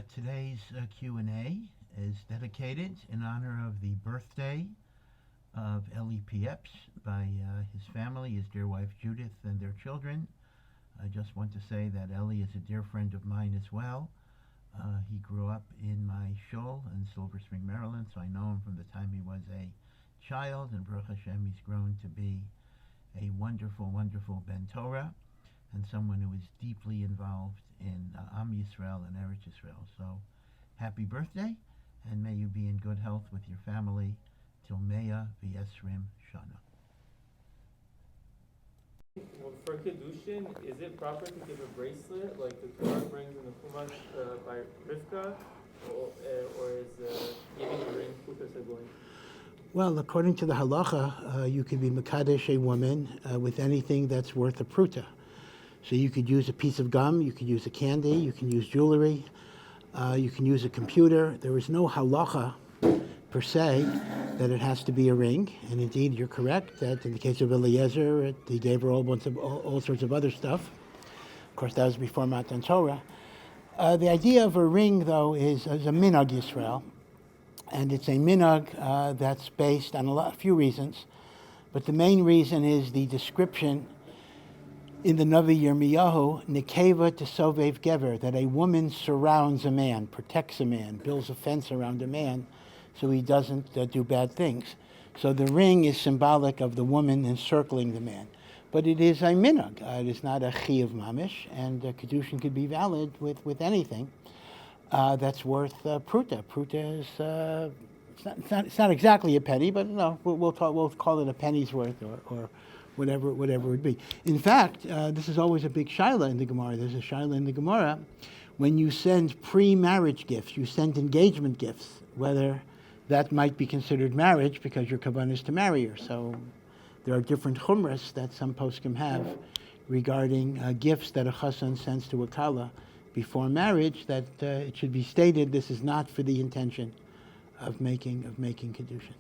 Today's Q&A is dedicated in honor of the birthday of Eli Pieps by his family, his dear wife Judith, and their children. I just want to say that Eli is a dear friend of mine as well. He grew up in my shul in Silver Spring, Maryland, so I know him from the time he was a child, and Baruch Hashem, he's grown to be a wonderful, wonderful Ben Torah, and someone who is deeply involved in Am Yisrael and Eretz Yisrael. So, happy birthday, and may you be in good health with your family till Meya V'Yesrim Shana. Well, for Kedushin, is it proper to give a bracelet like the Torah brings in the Chumash by Rivka, or is giving a ring Kuta Seguin? Well, according to the Halacha, you could be Mekadesh a woman with anything that's worth a pruta. So you could use a piece of gum, you could use a candy, you can use jewelry, you can use a computer. There is no halacha per se that it has to be a ring. And indeed, you're correct that in the case of Eliezer, he gave her all sorts of other stuff. Of course, that was before Matan Torah. The idea of a ring, though, is a minhag Yisrael. And it's a minhag that's based on a few reasons. But the main reason is the description in the Navi Yirmiyahu, Nekeva Tesovev Gever, that a woman surrounds a man, protects a man, builds a fence around a man so he doesn't do bad things. So the ring is symbolic of the woman encircling the man. But it is a minhag. It is not a chiyuv mamish, and Kedushin could be valid with anything that's worth pruta. Pruta is, it's not exactly a penny, but no, we'll call it a penny's worth or whatever it would be. In fact, this is always a big shaila in the Gemara. There's a shaila in the Gemara when you send pre-marriage gifts, you send engagement gifts, whether that might be considered marriage because your kavanah is to marry her. So there are different chumras that some poskim have regarding gifts that a chassan sends to a kala before marriage, that it should be stated this is not for the intention of making kedushin.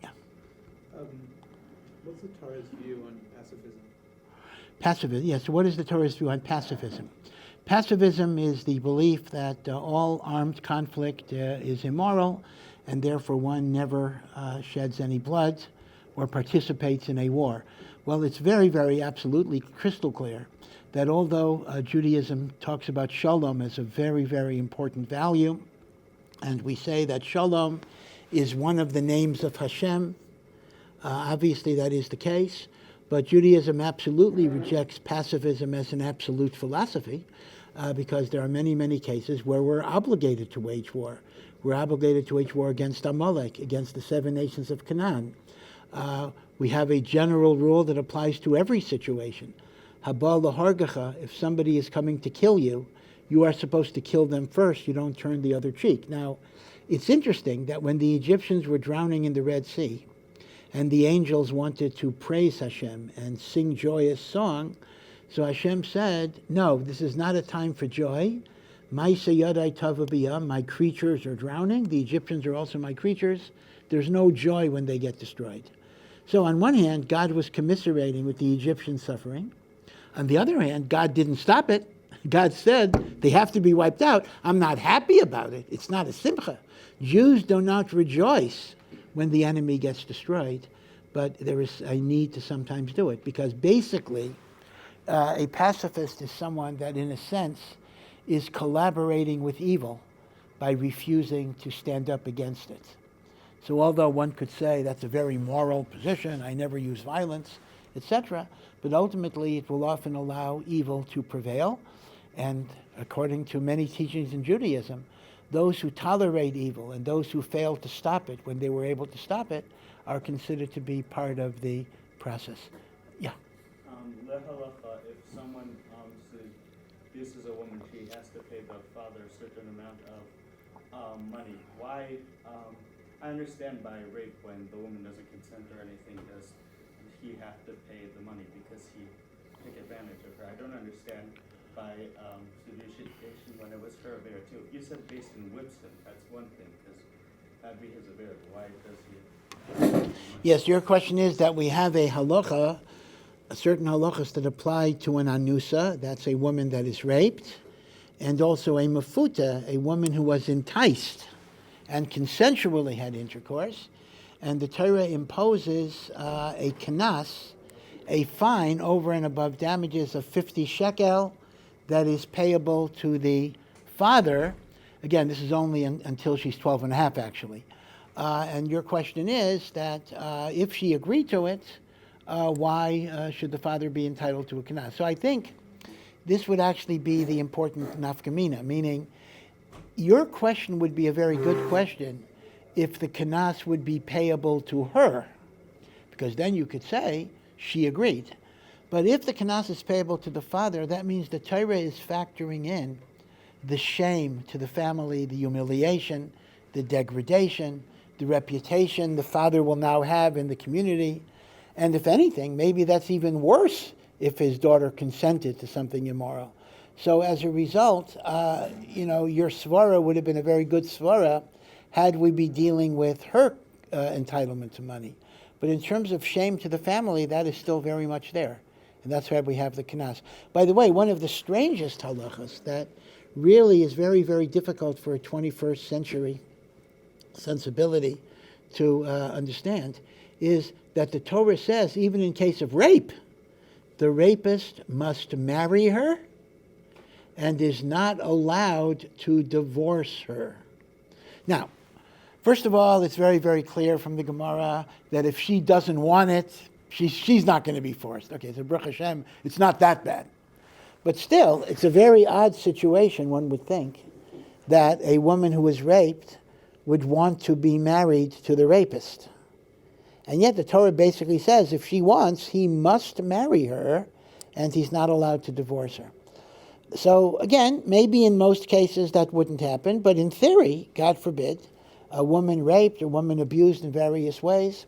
Yeah. What's the Torah's view on pacifism? Pacifism, yes. So what is the Torah's view on pacifism? Pacifism is the belief that all armed conflict is immoral, and therefore one never sheds any blood or participates in a war. Well, it's very, very absolutely crystal clear that although Judaism talks about shalom as a very, very important value, and we say that shalom is one of the names of Hashem, obviously that is the case, but Judaism absolutely rejects pacifism as an absolute philosophy because there are many, many cases where we're obligated to wage war. We're obligated to wage war against Amalek, against the 7 nations of Canaan. We have a general rule that applies to every situation. Haba lahargacha, if somebody is coming to kill you, you are supposed to kill them first. You don't turn the other cheek. Now, it's interesting that when the Egyptians were drowning in the Red Sea, and the angels wanted to praise Hashem and sing joyous song, so Hashem said, no, this is not a time for joy. My creatures are drowning. The Egyptians are also my creatures. There's no joy when they get destroyed. So on one hand, God was commiserating with the Egyptian suffering. On the other hand, God didn't stop it. God said they have to be wiped out. I'm not happy about it. It's not a simcha. Jews do not rejoice when the enemy gets destroyed, but there is a need to sometimes do it, because basically a pacifist is someone that in a sense is collaborating with evil by refusing to stand up against it. So although one could say that's a very moral position, I never use violence, etc., but ultimately it will often allow evil to prevail, and according to many teachings in Judaism, those who tolerate evil and those who fail to stop it when they were able to stop it are considered to be part of the process. Yeah. Halacha, if someone says this is a woman, she has to pay the father a certain amount of money. Why? I understand by rape when the woman doesn't consent or anything, does he have to pay the money because he took advantage of her? I don't understand by subjugation when it was her affair too. You said based in Whipson, that's one thing, because that'd be his affair. Why does he? Yes, your question is that we have a halacha, certain halachas that apply to an anusa, that's a woman that is raped, and also a mafuta, a woman who was enticed and consensually had intercourse. And the Torah imposes a kanas, a fine over and above damages of 50 shekel that is payable to the father. Again, this is only until she's 12 and a half, actually. And your question is that if she agreed to it, why should the father be entitled to a kanas? So I think this would actually be the important nafkamina, meaning your question would be a very good question if the kanas would be payable to her, because then you could say she agreed. But if the kanas is payable to the father, that means the Torah is factoring in the shame to the family, the humiliation, the degradation, the reputation the father will now have in the community. And if anything, maybe that's even worse if his daughter consented to something immoral. So as a result, your svara would have been a very good svara had we be dealing with her entitlement to money. But in terms of shame to the family, that is still very much there. And that's why we have the kanas. By the way, one of the strangest halachas that really is very, very difficult for a 21st century sensibility to understand is that the Torah says, even in case of rape, the rapist must marry her and is not allowed to divorce her. Now, first of all, it's very, very clear from the Gemara that if she doesn't want it, she's not going to be forced. Okay, so Baruch Hashem, it's not that bad. But still, it's a very odd situation, one would think, that a woman who was raped would want to be married to the rapist. And yet the Torah basically says if she wants, he must marry her, and he's not allowed to divorce her. So again, maybe in most cases that wouldn't happen, but in theory, God forbid, a woman raped, a woman abused in various ways,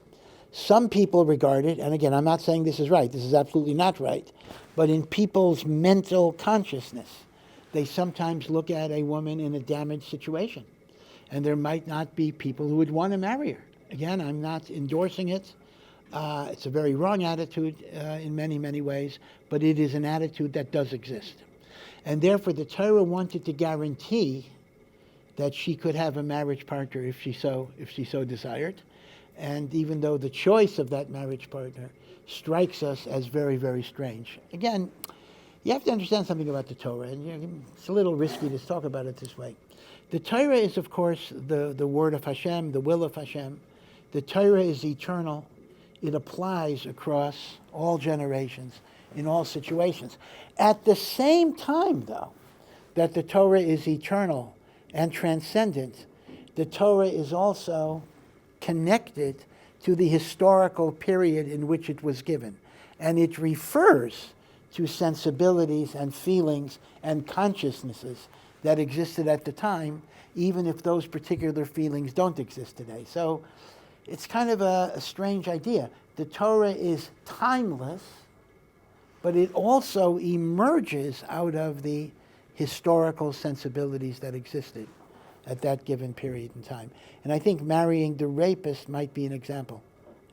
some people regard it, and again, I'm not saying this is right, this is absolutely not right, but in people's mental consciousness, they sometimes look at a woman in a damaged situation. And there might not be people who would want to marry her. Again, I'm not endorsing it. It's a very wrong attitude in many, many ways, but it is an attitude that does exist. And therefore, the Torah wanted to guarantee that she could have a marriage partner if she so desired. And even though the choice of that marriage partner strikes us as very, very strange. Again, you have to understand something about the Torah, and it's a little risky to talk about it this way. The Torah is, of course, the word of Hashem, the will of Hashem. The Torah is eternal. It applies across all generations, in all situations. At the same time, though, that the Torah is eternal and transcendent, the Torah is also connected to the historical period in which it was given. And it refers to sensibilities and feelings and consciousnesses that existed at the time, even if those particular feelings don't exist today. So it's kind of a strange idea. The Torah is timeless, but it also emerges out of the historical sensibilities that existed at that given period in time. And I think marrying the rapist might be an example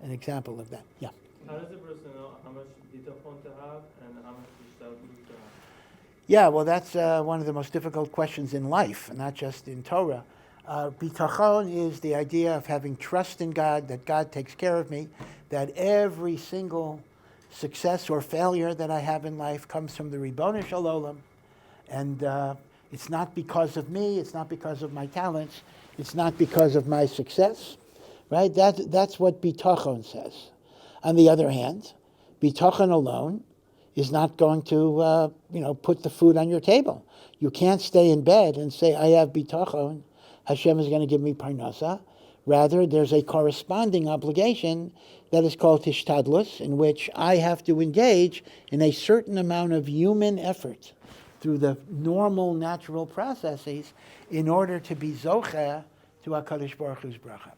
of that. Yeah. How does a person know how much bitachon to have and how much hishtadlus to have? Yeah, well, that's one of the most difficult questions in life, not just in Torah. Bitachon is the idea of having trust in God, that God takes care of me, that every single success or failure that I have in life comes from the Ribono Shel Olam, and it's not because of me, it's not because of my talents, it's not because of my success, right? That's what bitachon says. On the other hand, bitachon alone is not going to, put the food on your table. You can't stay in bed and say, I have bitachon, Hashem is going to give me parnasa. Rather, there's a corresponding obligation that is called hishtadlus, in which I have to engage in a certain amount of human effort through the normal, natural processes in order to be zocheh to HaKadosh Baruch Hu's bracha.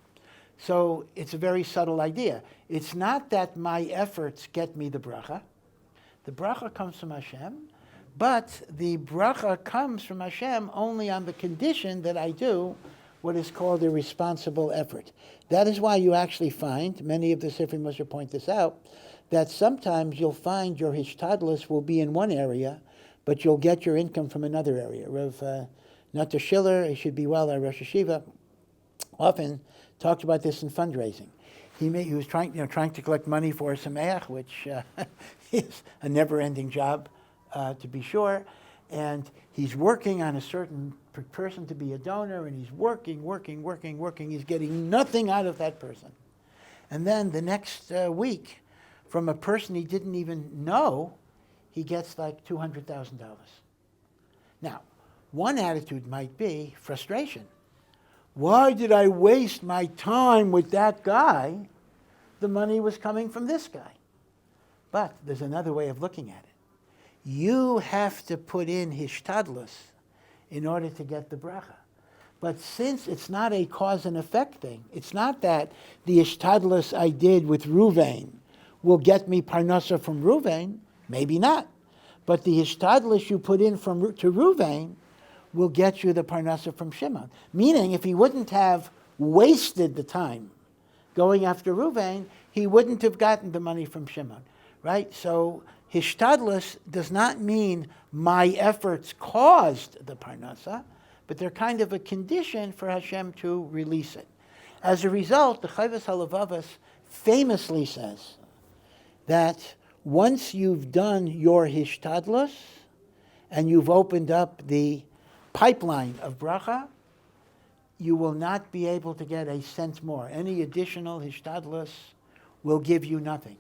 So it's a very subtle idea. It's not that my efforts get me the bracha. The bracha comes from Hashem, but the bracha comes from Hashem only on the condition that I do what is called a responsible effort. That is why you actually find, many of the Sifrim Moshe point this out, that sometimes you'll find your hishtadlus will be in one area, but you'll get your income from another area. Rav Nata Schiller, he should be well, our Rosh Hashiva, often talked about this in fundraising. He was trying to collect money for a Sameach, which is a never-ending job, to be sure. And he's working on a certain person to be a donor, and he's working. He's getting nothing out of that person. And then the next week, from a person he didn't even know, he gets like $200,000. Now, one attitude might be frustration. Why did I waste my time with that guy? The money was coming from this guy. But there's another way of looking at it. You have to put in Hishtadlus in order to get the bracha. But since it's not a cause and effect thing, it's not that the Hishtadlus I did with Ruvain will get me parnasa from Ruvain, maybe not. But the Hishtadlus you put in to Ruvain will get you the parnasa from Shimon. Meaning, if he wouldn't have wasted the time going after Ruvain, he wouldn't have gotten the money from Shimon, right? So Hishtadlus does not mean my efforts caused the parnasa, but they're kind of a condition for Hashem to release it. As a result, the Chovos HaLevavos famously says that once you've done your Hishtadlus and you've opened up the pipeline of bracha, you will not be able to get a cent more. Any additional Hishtadlus will give you nothing.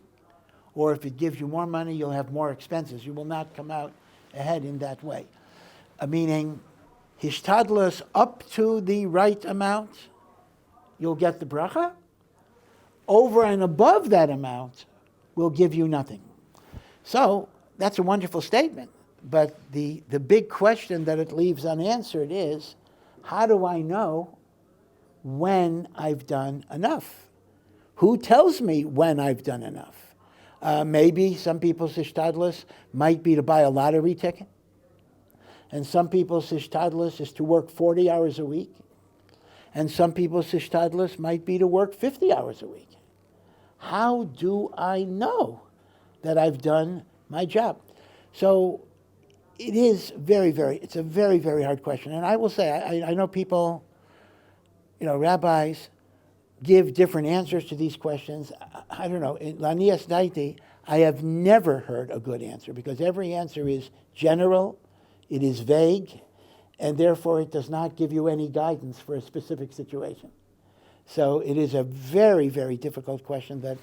Or if it gives you more money, you'll have more expenses. You will not come out ahead in that way. Meaning, Hishtadlus up to the right amount, you'll get the bracha. Over and above that amount will give you nothing. So, that's a wonderful statement. But the big question that it leaves unanswered is, how do I know when I've done enough? Who tells me when I've done enough? Maybe some people's Hishtadlus might be to buy a lottery ticket. And some people's Hishtadlus is to work 40 hours a week. And some people's Hishtadlus might be to work 50 hours a week. How do I know that I've done my job? So it is it's a very, very hard question. And I will say, I know people, rabbis give different answers to these questions. I don't know. In Lanias Daiti, I have never heard a good answer because every answer is general, it is vague, and therefore it does not give you any guidance for a specific situation. So it is a very, very difficult question that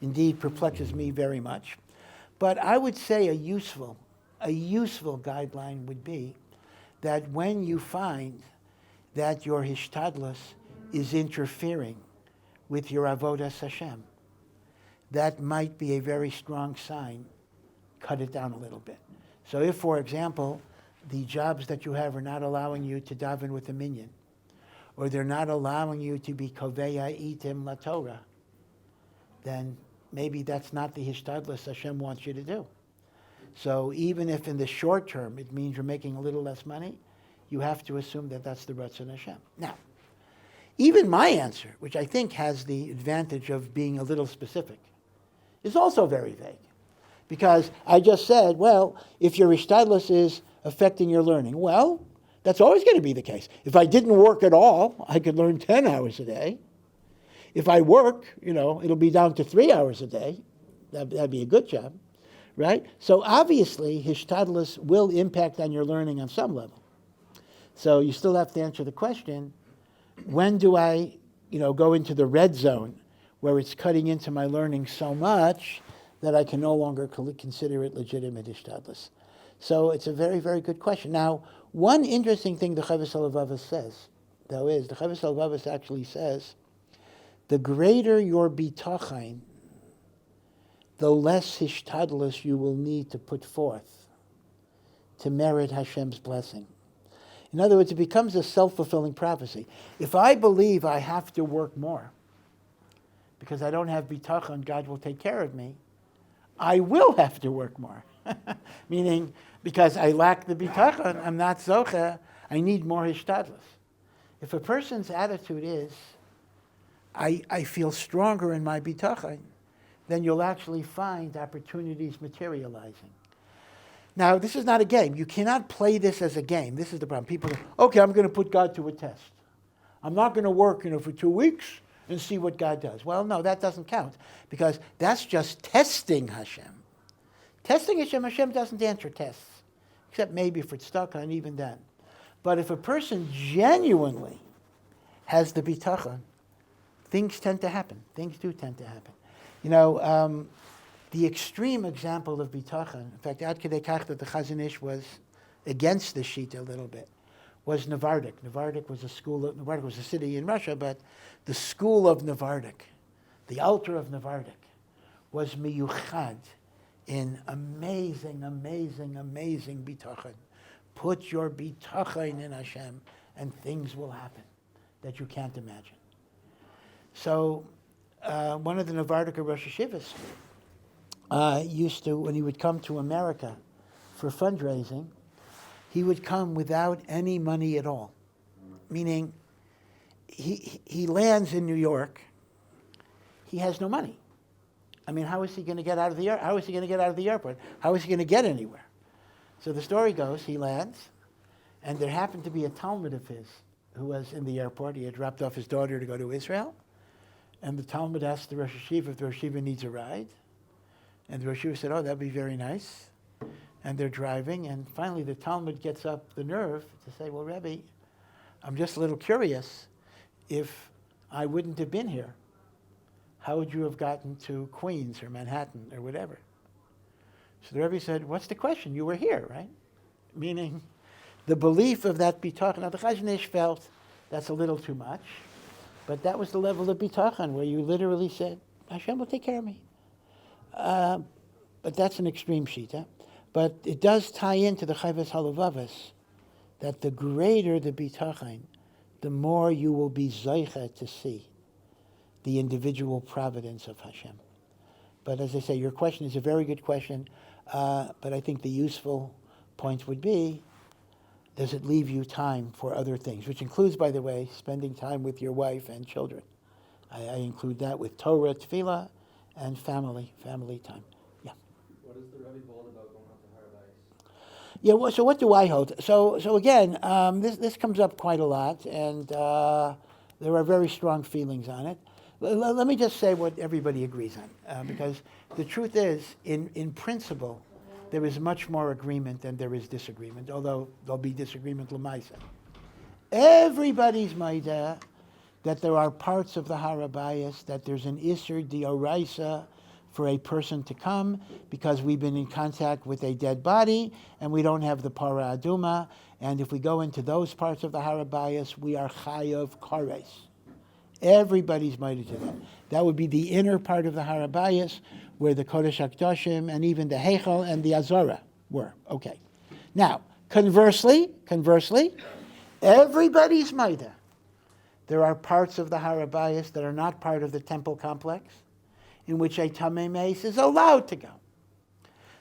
indeed perplexes me very much. But I would say a useful guideline would be that when you find that your Hishtadlus is interfering with your avodas Hashem, that might be a very strong sign. Cut it down a little bit. So if, for example, the jobs that you have are not allowing you to daven with a minyan, or they're not allowing you to be koveya itim la Torah, then maybe that's not the Hishtadlus Hashem wants you to do. So even if in the short term it means you're making a little less money, you have to assume that that's the Ratzon Hashem. Now, even my answer, which I think has the advantage of being a little specific, is also very vague. Because I just said, well, if your Hishtadlus is affecting your learning, well, that's always going to be the case. If I didn't work at all, I could learn 10 hours a day. If I work, it'll be down to 3 hours a day. That'd be a good job, right? So obviously, Hishtadlus will impact on your learning on some level. So you still have to answer the question, when do I, go into the red zone where it's cutting into my learning so much that I can no longer consider it legitimate Hishtadlus? So it's a very, very good question. Now, one interesting thing the Chovos HaLevavos says, though, is the Chovos HaLevavos actually says, the greater your bitachon, the less Hishtadlus you will need to put forth to merit Hashem's blessing. In other words, it becomes a self-fulfilling prophecy. If I believe I have to work more because I don't have bitachon, God will take care of me, I will have to work more. Meaning, because I lack the bitachon, I'm not zocheh, I need more Hishtadlus. If a person's attitude is, I feel stronger in my bitachon, then you'll actually find opportunities materializing. Now, this is not a game. You cannot play this as a game. This is the problem. People go, okay, I'm going to put God to a test. I'm not going to work for 2 weeks and see what God does. Well, no, that doesn't count, because that's just testing Hashem. Testing Hashem doesn't answer tests, except maybe for tzedakah, and even then. But if a person genuinely has the bitachon, things tend to happen. Things do tend to happen. The extreme example of bitachon, in fact, ad kedei kach that the Chazon Ish was against the shita a little bit, was Navardik. Navardik was a city in Russia, but the school of Navardik, the altar of Navardik, was miyuchad in amazing, amazing, amazing bitachon. Put your bitachon in Hashem, and things will happen that you can't imagine. So, one of the Navardik Rosh Hashivas used to, when he would come to America for fundraising, he would come without any money at all. Meaning, he lands in New York, he has no money. I mean, how is he going to get out of the airport? How is he going to get out of the airport? How is he going to get anywhere? So the story goes, he lands, and there happened to be a Talmud of his who was in the airport. He had dropped off his daughter to go to Israel, and the Talmud asked the Rosh Hashiva if the Rosh Hashiva needs a ride. And the Rosh Hashiva said, oh, that'd be very nice. And they're driving, and finally the Talmud gets up the nerve to say, well, Rebbe, I'm just a little curious. If I wouldn't have been here, how would you have gotten to Queens or Manhattan or whatever? So the Rebbe said, what's the question? You were here, right? Meaning, the belief of that bitachon. Now, the Chazon Ish felt that's a little too much, but that was the level of bitachon where you literally said, Hashem will take care of me. But that's an extreme shita. But it does tie into the chayvus halavavos, that the greater the bitachon, the more you will be zeicha to see the individual providence of Hashem. But as I say, your question is a very good question, but I think the useful point would be, does it leave you time for other things? Which includes, by the way, spending time with your wife and children. I include that with Torah, tefillah, and family time. Yeah. What is the Rebbe hold about going up to HaRav? Yeah, well, so what do I hold? So again, this comes up quite a lot, and there are very strong feelings on it. Let me just say what everybody agrees on, because the truth is, in principle, there is much more agreement than there is disagreement, although there'll be disagreement l'maisa. Everybody's maida that there are parts of the HaRav, that there's an Isser D'Oraisa for a person to come because we've been in contact with a dead body and we don't have the Para Aduma, and if we go into those parts of the HaRav, we are Chayav Kares. Everybody's minded to that. That would be the inner part of the HaRav, where the Kodesh HaKadoshim and even the Heichal and the Azara were. Okay. Now, conversely, everybody's maida. There are parts of the HaRav that are not part of the temple complex, in which a Tamei Meis is allowed to go.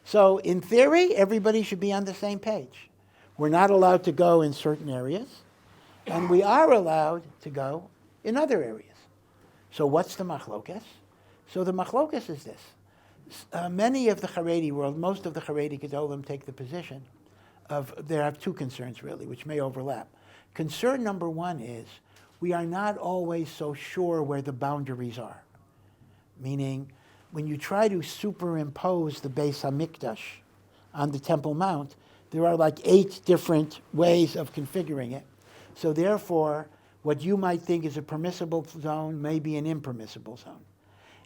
So, in theory, everybody should be on the same page. We're not allowed to go in certain areas, and we are allowed to go in other areas. So what's the machlokas? So the machlokas is this. Many of the Haredi world, most of the Haredi Gedolim take the position of, there are two concerns really, which may overlap. Concern number one is, we are not always so sure where the boundaries are. Meaning, when you try to superimpose the Beis HaMikdash on the Temple Mount, there are like 8 different ways of configuring it. So therefore, what you might think is a permissible zone may be an impermissible zone.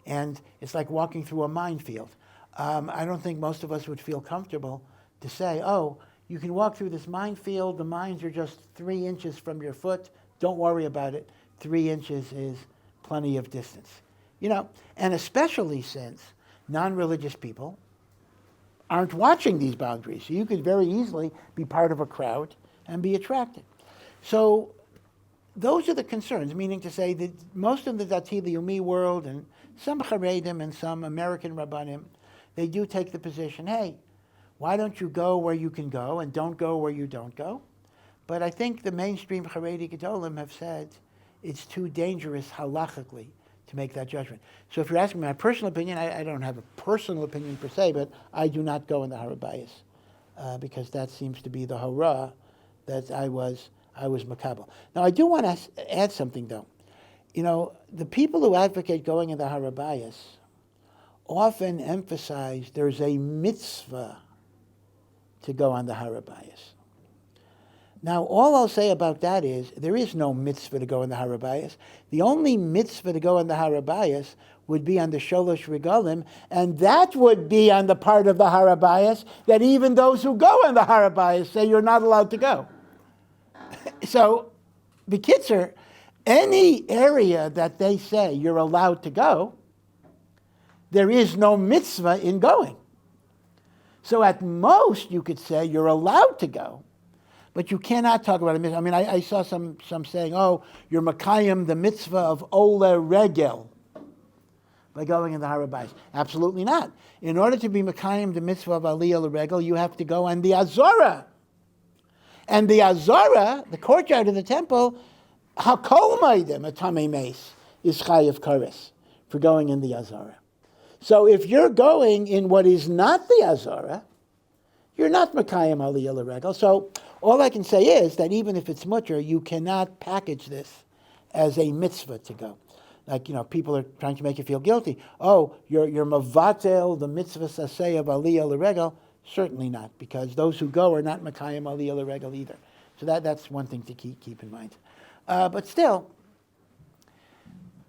And it's like walking through a minefield. I don't think most of us would feel comfortable to say, oh, you can walk through this minefield, the mines are just 3 inches from your foot, don't worry about it, 3 inches is plenty of distance. And especially since non-religious people aren't watching these boundaries. So you could very easily be part of a crowd and be attracted. So those are the concerns, meaning to say that most of the Dati Leumi world and some Haredim and some American Rabbanim, they do take the position, hey, why don't you go where you can go and don't go where you don't go? But I think the mainstream Haredi Gedolim have said it's too dangerous halachically to make that judgment. So if you're asking my personal opinion, I don't have a personal opinion per se, but I do not go in the HaRav. because that seems to be the hara that I was makabel. Now, I do want to add something, though. You know, the people who advocate going in the harabayas often emphasize there's a mitzvah to go on the harabayas. Now, all I'll say about that is there is no mitzvah to go in the harabayas. The only mitzvah to go in the harabayas would be on the sholosh regalim, and that would be on the part of the harabayas that even those who go in the harabayas say you're not allowed to go. So, b'kitzer, any area that they say you're allowed to go, there is no mitzvah in going. So at most you could say you're allowed to go, but you cannot talk about a mitzvah. I mean, I saw some saying, oh, you're makayim the mitzvah of ole regel by going in the harabayis. Absolutely not. In order to be makayim the mitzvah of aliyah regel, you have to go on the azora. And the azora, the courtyard of the temple, hakol maidim a tamei meis is chayav kares for going in the azora. So if you're going in what is not the azora, you're not makayim aliyah l'regel. So all I can say is that even if it's mutter, you cannot package this as a mitzvah to go. Like, you know, people are trying to make you feel guilty. Oh, you're mavatel the mitzvah saseh of aliyah l'regel. Certainly not, because those who go are not makayim aliyah l'regel either. So that's one thing to keep in mind. But still,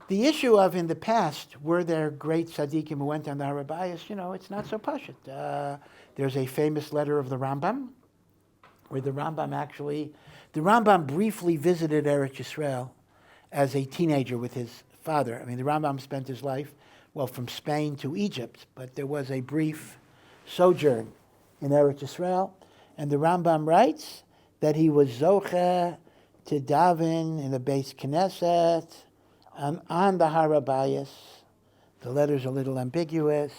the issue of in the past, were there great tzaddikim who went on the harabayas? You know, it's not so pashut. There's a famous letter of the Rambam, where the Rambam briefly visited Eretz Yisrael as a teenager with his father. I mean, the Rambam spent his life, well, from Spain to Egypt, but there was a brief sojourn in Eretz Yisrael, and the Rambam writes that he was zocheh to daven in the Beis Knesset, on the harabayas. The letter's a little ambiguous,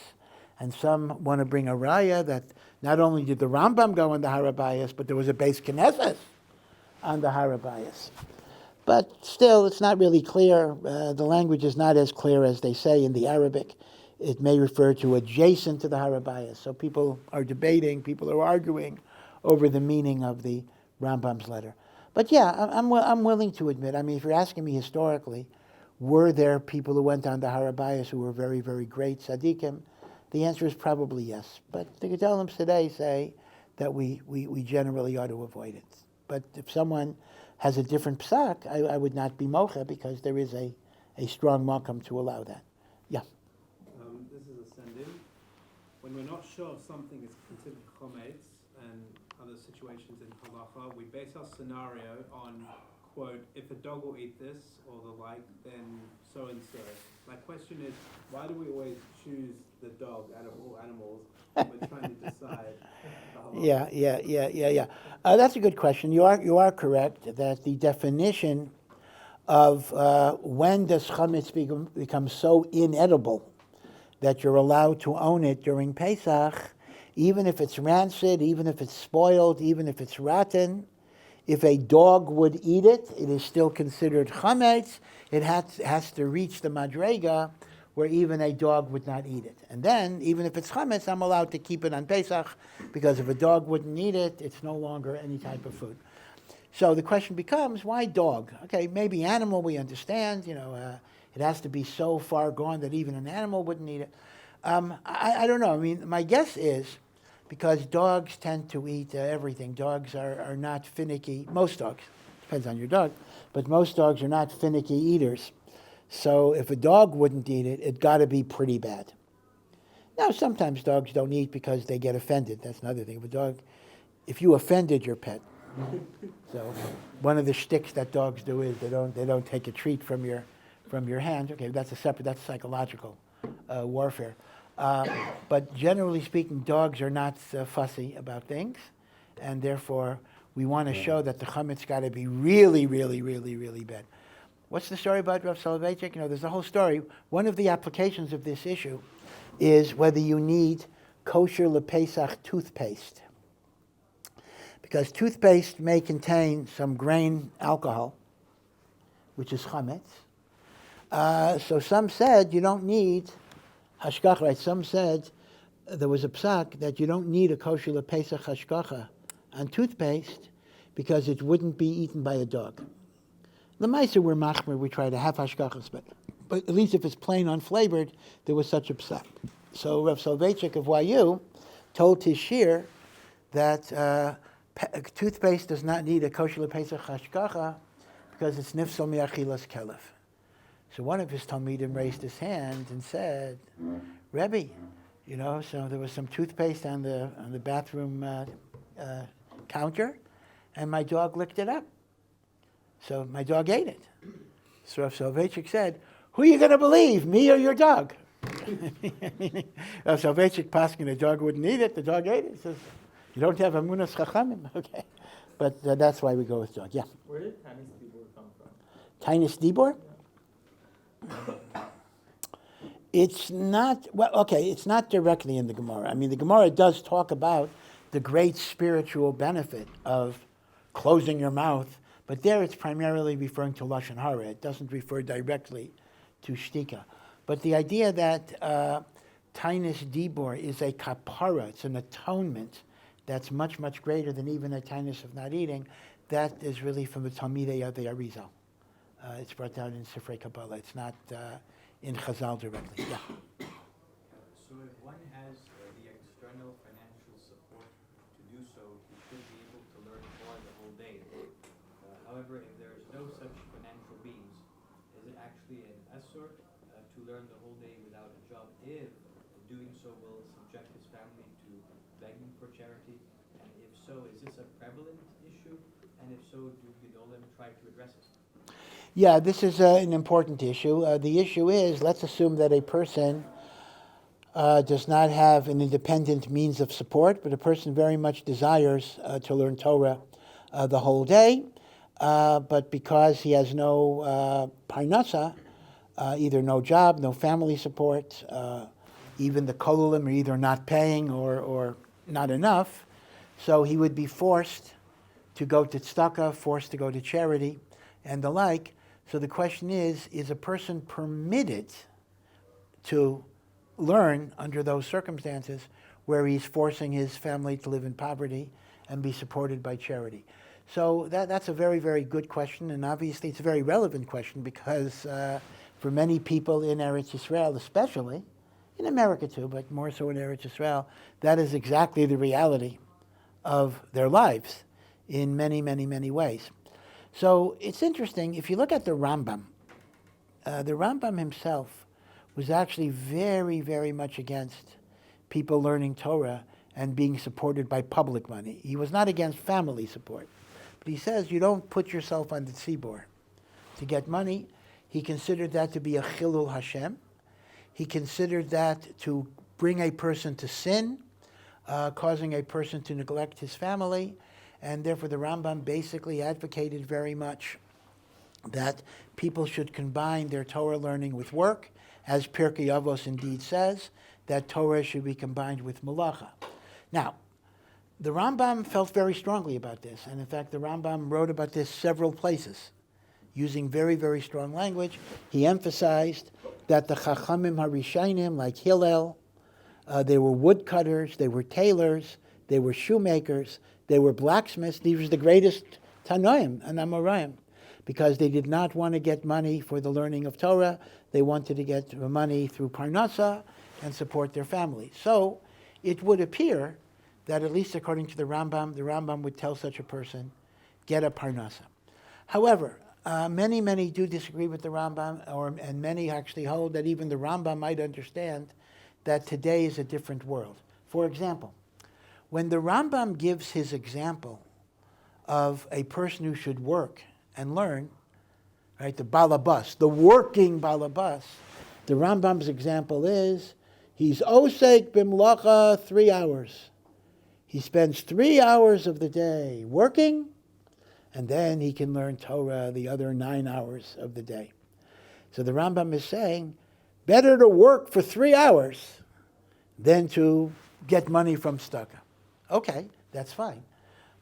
and some want to bring a raya that not only did the Rambam go on the harabayas, but there was a Beis Knesset on the harabayas. But still, it's not really clear. The language is not as clear as they say in the Arabic. It may refer to adjacent to the harabayas. So people are debating, people are arguing over the meaning of the Rambam's letter. But yeah, I'm willing to admit, I mean, if you're asking me historically, were there people who went on the harabayas who were very, very great tzaddikim? The answer is probably yes. But the Gedolim today say that we generally ought to avoid it. But if someone has a different psak, I would not be mocha because there is a strong makam to allow that. Yeah. This is a send-in. When we're not sure if something is considered chometz and other situations in halacha, we base our scenario on, quote, if a dog will eat this or the like, then so and so. My question is, why do we always choose the dog out of all animals when we're trying to decide the halacha? Yeah. That's a good question. You are correct that the definition of when does chametz become so inedible that you're allowed to own it during Pesach, even if it's rancid, even if it's spoiled, even if it's rotten. If a dog would eat it, it is still considered chametz. It has to reach the madrega where even a dog would not eat it. And then, even if it's chametz, I'm allowed to keep it on Pesach, because if a dog wouldn't eat it, it's no longer any type of food. So the question becomes, why dog? Okay, maybe animal we understand, it has to be so far gone that even an animal wouldn't eat it. I don't know. I mean, my guess is because dogs tend to eat everything. Dogs are not finicky. Most dogs, depends on your dog, but most dogs are not finicky eaters. So if a dog wouldn't eat it, it's got to be pretty bad. Now, sometimes dogs don't eat because they get offended. That's another thing. If you offended your pet, so one of the shticks that dogs do is they don't take a treat from your hand. Okay, that's psychological warfare. But generally speaking, dogs are not fussy about things, and therefore we want to show that the chametz got to be really, really, really, really bad. What's the story about Rav Soloveitchik? There's a whole story. One of the applications of this issue is whether you need kosher lepesach toothpaste, because toothpaste may contain some grain alcohol, which is chametz. So some said you don't need hashgach, right? Some said there was a psak that you don't need a kosher lepesach hashgacha on toothpaste because it wouldn't be eaten by a dog. The Maisa were machmer, we try to have hashgachas, but at least if it's plain unflavored, there was such a psak. So Rav Soloveitchik of YU told his shir that toothpaste does not need a kosher lepesach hashgacha because it's nifsal mi'achilas kelef. So one of his talmidim raised his hand and said, Rebbe, so there was some toothpaste on the bathroom counter, and my dog licked it up. So my dog ate it. So Rav Soloveitchik said, who are you going to believe, me or your dog? Rav Soloveitchik paskin, the dog wouldn't eat it, the dog ate it. He says, you don't have amunas chachamim, okay. But that's why we go with dog, yeah. Where did Taanis Dibbur come from? Taanis Dibbur? It's not, it's not directly in the Gemara. I mean, the Gemara does talk about the great spiritual benefit of closing your mouth, but there it's primarily referring to Lashon Hara. It doesn't refer directly to Shtika. But the idea that Taanis Dibbur is a kapara, it's an atonement that's much, much greater than even a Taanis of not eating, that is really from the Talmidei of the Arizal. It's brought down in Sifrei Kabbalah. It's not in Chazal directly. Yeah. So if one has the external financial support to do so, he should be able to learn Torah the whole day. However, if there is no such financial means, is it actually an asur to learn the whole day without a job if doing so will subject his family to begging for charity? And if so, is this a prevalent issue? And if so, do Gedolim try to address it? Yeah, this is an important issue. The issue is, let's assume that a person does not have an independent means of support, but a person very much desires to learn Torah the whole day, but because he has no parnasa, either no job, no family support, even the kololim are either not paying or not enough, so he would be forced to go to tzedakah, forced to go to charity, and the like. So the question is a person permitted to learn under those circumstances where he's forcing his family to live in poverty and be supported by charity? So that's a very, very good question, and obviously it's a very relevant question because for many people in Eretz Yisrael, especially, in America too, but more so in Eretz Yisrael, that is exactly the reality of their lives in many, many, many ways. So it's interesting, if you look at the Rambam himself was actually very, very much against people learning Torah and being supported by public money. He was not against family support. But he says you don't put yourself on the tzibur to get money. He considered that to be a chilul Hashem. He considered that to bring a person to sin, causing a person to neglect his family. And therefore the Rambam basically advocated very much that people should combine their Torah learning with work, as Pirkei Avos indeed says, that Torah should be combined with malacha. Now, the Rambam felt very strongly about this, and in fact the Rambam wrote about this several places, using very, very strong language. He emphasized that the Chachamim HaRishainim, like Hillel, they were woodcutters, they were tailors, they were shoemakers, they were blacksmiths. These were the greatest Tanoim and Amoraim, because they did not want to get money for the learning of Torah. They wanted to get money through Parnasa and support their families. So it would appear that, at least according to the Rambam would tell such a person, get a Parnasa. However, many do disagree with the Rambam, and many actually hold that even the Rambam might understand that today is a different world. For example, when the Rambam gives his example of a person who should work and learn, right, the balabas, the working balabas, the Rambam's example is he's osek b'mlacha 3 hours. He spends 3 hours of the day working, and then he can learn Torah the other 9 hours of the day. So the Rambam is saying, better to work for 3 hours than to get money from tzedakah. Okay, that's fine.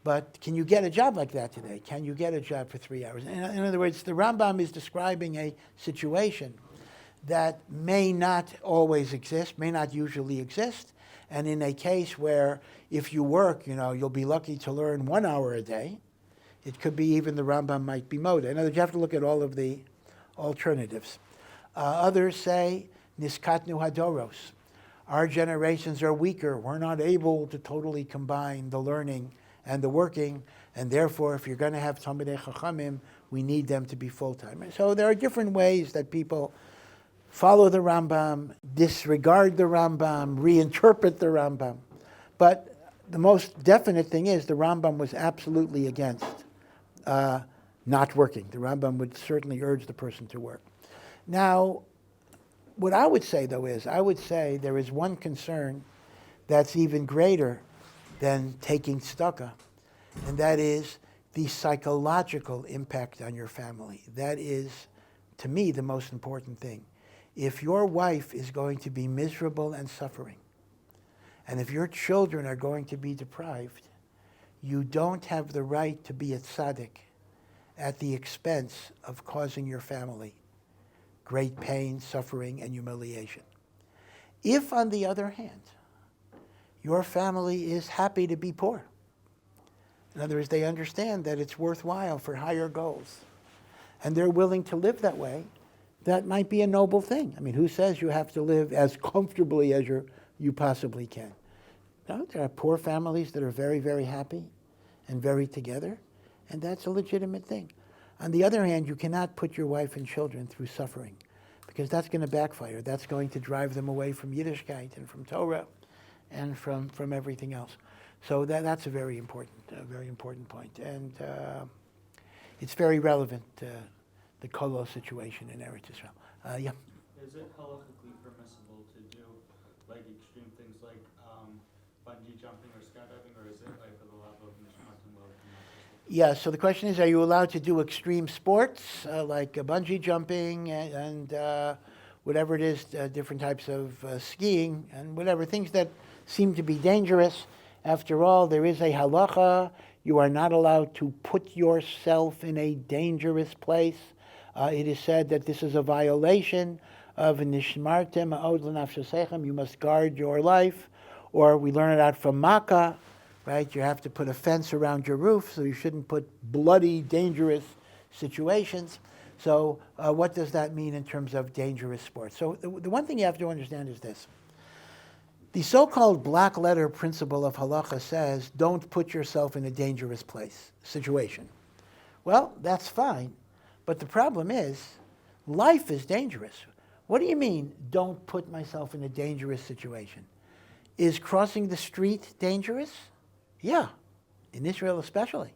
But can you get a job like that today? Can you get a job for 3 hours? In other words, the Rambam is describing a situation that may not always exist, may not usually exist, And in a case where if you work, you'll be lucky to learn 1 hour a day, it could be even the Rambam might be moda. In other words, you have to look at all of the alternatives. Others say, niskatnu hadoros. Our generations are weaker. We're not able to totally combine the learning and the working, and therefore, if you're going to have Talmidei Chachamim, we need them to be full-time. So there are different ways that people follow the Rambam, disregard the Rambam, reinterpret the Rambam. But the most definite thing is the Rambam was absolutely against not working. The Rambam would certainly urge the person to work. Now, what I would say, though, is I would say there is one concern that's even greater than taking tzedakah, and that is the psychological impact on your family. That is, to me, the most important thing. If your wife is going to be miserable and suffering, and if your children are going to be deprived, you don't have the right to be a tzaddik at the expense of causing your family great pain, suffering, and humiliation. If, on the other hand, your family is happy to be poor, in other words, they understand that it's worthwhile for higher goals, and they're willing to live that way, that might be a noble thing. I mean, who says you have to live as comfortably as you possibly can? No, there are poor families that are very, very happy and very together, and that's a legitimate thing. On the other hand, you cannot put your wife and children through suffering, because that's going to backfire. That's going to drive them away from Yiddishkeit and from Torah and from everything else. So that's a very important point. And it's very relevant, the Kolo situation in Eretz Yisrael. Yeah. Is it halachically permissible to do like extreme things like bungee jumping or skydiving, or is it like for the love of Mishmat and love? Yeah, so the question is, are you allowed to do extreme sports like bungee jumping and whatever it is, different types of skiing and whatever, things that seem to be dangerous? After all, there is a halacha. You are not allowed to put yourself in a dangerous place. It is said that this is a violation of nishmartem ha'od l'nafshosechem. You must guard your life. Or we learn it out from Makkah, right? You have to put a fence around your roof, so you shouldn't put bloody, dangerous situations. So what does that mean in terms of dangerous sports? So the one thing you have to understand is this. The so-called black letter principle of halacha says, don't put yourself in a dangerous situation. Well, that's fine, but the problem is, life is dangerous. What do you mean, don't put myself in a dangerous situation? Is crossing the street dangerous? Yeah, in Israel especially.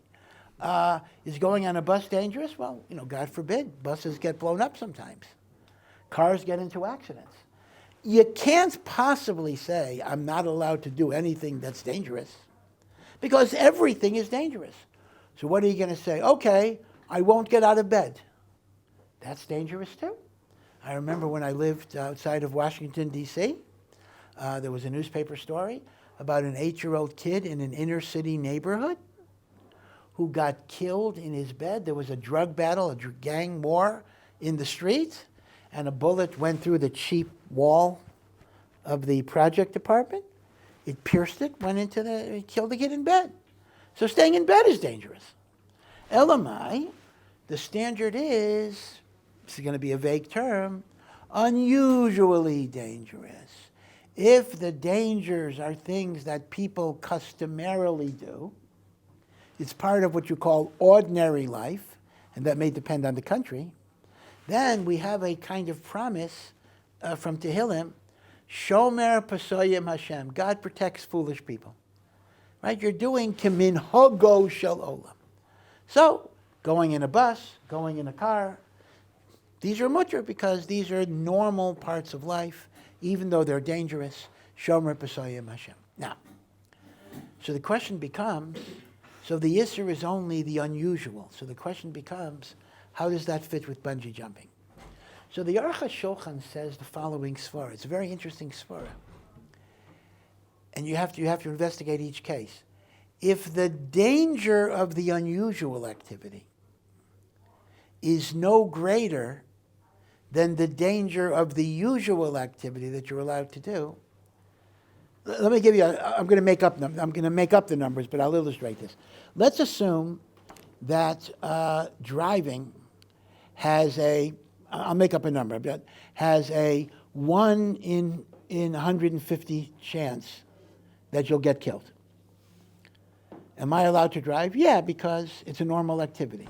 Is going on a bus dangerous? Well, God forbid, buses get blown up sometimes. Cars get into accidents. You can't possibly say, I'm not allowed to do anything that's dangerous, because everything is dangerous. So what are you going to say? Okay, I won't get out of bed. That's dangerous too. I remember when I lived outside of Washington, D.C., there was a newspaper story about an 8-year-old kid in an inner city neighborhood who got killed in his bed. There was a drug battle, a gang war in the street, and a bullet went through the cheap wall of the project department. It pierced it, it killed the kid in bed. So staying in bed is dangerous. Elamai, the standard is, this is going to be a vague term, unusually dangerous. If the dangers are things that people customarily do, it's part of what you call ordinary life, and that may depend on the country, then we have a kind of promise from Tehillim, Shomer Pasoyim Hashem. God protects foolish people. Right? You're doing Kiminhogo Shel Olam. So, going in a bus, going in a car, these are mutter because these are normal parts of life, even though they're dangerous. Shomer Pasoyim Hashem. Now, so the question becomes, so the Yisr is only the unusual. So the question becomes, how does that fit with bungee jumping? So the Aruch HaShulchan says the following svara. It's a very interesting svara. And you have to investigate each case. If the danger of the unusual activity is no greater than the danger of the usual activity that you're allowed to do, let me give you, I'm going to make up the numbers, but I'll illustrate this. Let's assume that driving has I'll make up a number, but has a 1 in 150 chance that you'll get killed. Am I allowed to drive? Yeah, because it's a normal activity.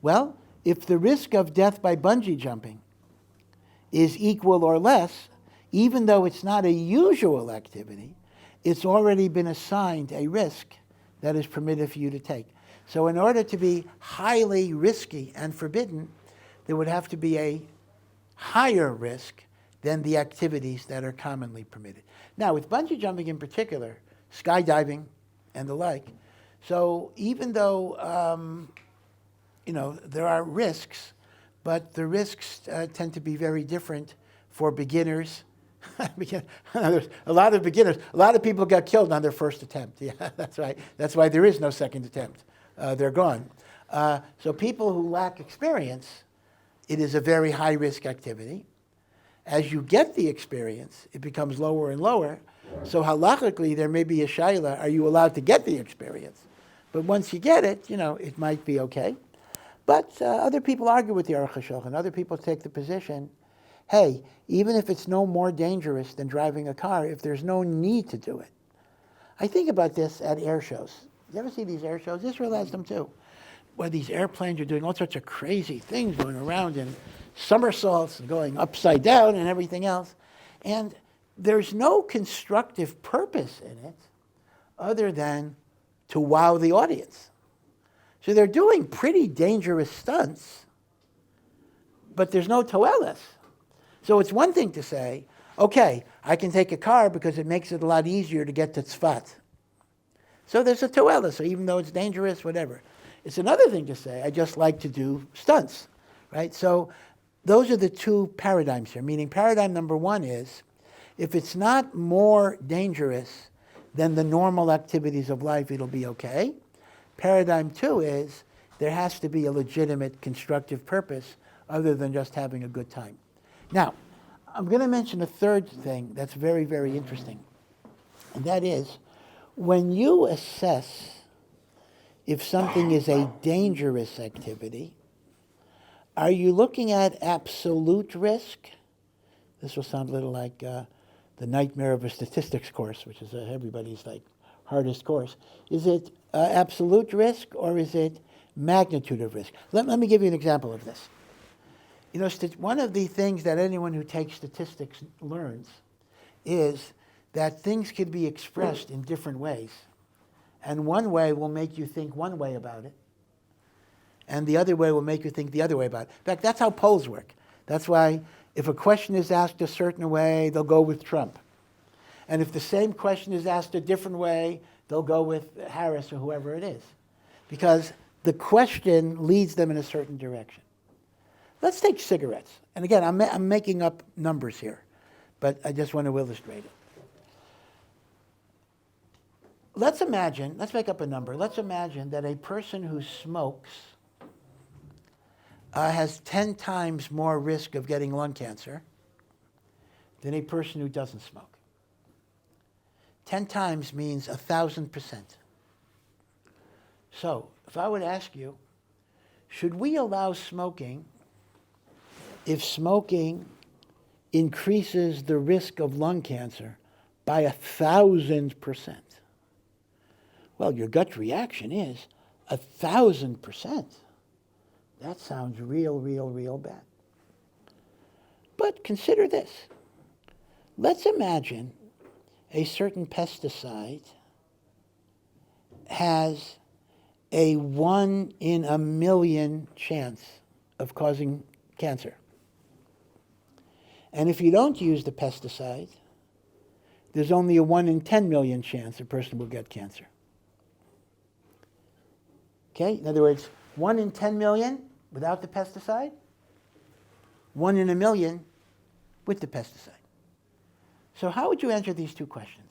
Well, if the risk of death by bungee jumping is equal or less, even though it's not a usual activity, it's already been assigned a risk that is permitted for you to take. So in order to be highly risky and forbidden, there would have to be a higher risk than the activities that are commonly permitted. Now, with bungee jumping in particular, skydiving and the like, so even though there are risks, but the risks tend to be very different for beginners. There's a lot of beginners. A lot of people got killed on their first attempt. Yeah, that's right. That's why there is no second attempt. They're gone. So people who lack experience, it is a very high-risk activity. As you get the experience, it becomes lower and lower. So halachically, there may be a shaila, are you allowed to get the experience? But once you get it, it might be okay. But other people argue with the Aruch HaShulchan. Other people take the position, hey, even if it's no more dangerous than driving a car, if there's no need to do it. I think about this at air shows. You ever see these air shows? Israel has them too, where these airplanes are doing all sorts of crazy things, going around in somersaults and going upside down and everything else. And there's no constructive purpose in it other than to wow the audience. So they're doing pretty dangerous stunts, but there's no toelis. So it's one thing to say, okay, I can take a car because it makes it a lot easier to get to Tzfat. So there's a toelis, so even though it's dangerous, whatever. It's another thing to say, I just like to do stunts, right? So those are the two paradigms here, meaning paradigm number one is, if it's not more dangerous than the normal activities of life, it'll be okay. Paradigm two is, there has to be a legitimate constructive purpose other than just having a good time. Now, I'm going to mention a third thing that's very, very interesting. And that is, when you assess if something is a dangerous activity, are you looking at absolute risk? This will sound a little like the nightmare of a statistics course, which is everybody's hardest course. Is it absolute risk or is it magnitude of risk? Let me give you an example of this. One of the things that anyone who takes statistics learns is that things can be expressed in different ways. And one way will make you think one way about it, and the other way will make you think the other way about it. In fact, that's how polls work. That's why if a question is asked a certain way, they'll go with Trump. And if the same question is asked a different way, they'll go with Harris or whoever it is. Because the question leads them in a certain direction. Let's take cigarettes. And again, I'm making up numbers here, but I just want to illustrate it. Let's make up a number. Let's imagine that a person who smokes has 10 times more risk of getting lung cancer than a person who doesn't smoke. 10 times means 1,000%. So, if I would ask you, should we allow smoking if smoking increases the risk of lung cancer by 1,000%? Well, your gut reaction is 1,000%. That sounds real bad. But consider this. Let's imagine a certain pesticide has a 1 in a million chance of causing cancer. And if you don't use the pesticide, there's only a 1 in 10 million chance a person will get cancer. Okay? In other words, 1 in 10 million without the pesticide, 1 in a million with the pesticide. So how would you answer these two questions?